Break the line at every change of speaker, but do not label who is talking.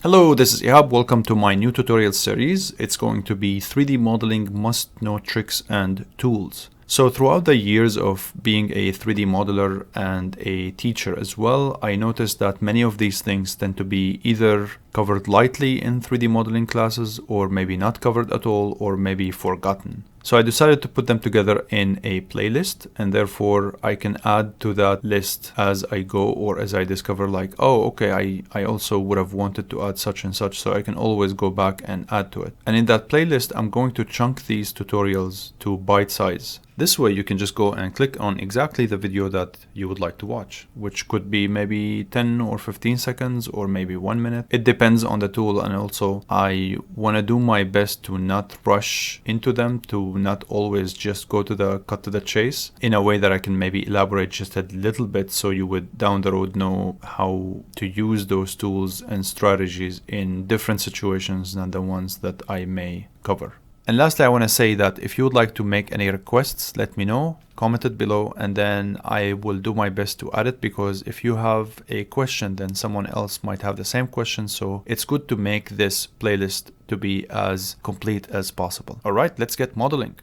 Hello, this is Ihab. Welcome to my new tutorial series. It's going to be 3D modeling must-know tricks and tools. So throughout the years of being a 3D modeler and a teacher as well, I noticed that many of these things tend to be either covered lightly in 3D modeling classes or maybe not covered at all or maybe forgotten. So I decided to put them together in a playlist, and therefore I can add to that list as I go or as I discover like, oh, okay, I also would have wanted to add such and such, so I can always go back and add to it. And in that playlist, I'm going to chunk these tutorials to bite size. This way you can just go and click on exactly the video that you would like to watch, which could be maybe 10 or 15 seconds or maybe 1 minute. It depends on the tool, and also I want to do my best to not rush into them, to not always just go to the cut to the chase, in a way that I can maybe elaborate just a little bit so you would down the road know how to use those tools and strategies in different situations than the ones that I may cover. And lastly, I want to say that if you would like to make any requests, let me know, comment it below, and then I will do my best to add it, because if you have a question, then someone else might have the same question. So it's good to make this playlist to be as complete as possible. All right, let's get modeling.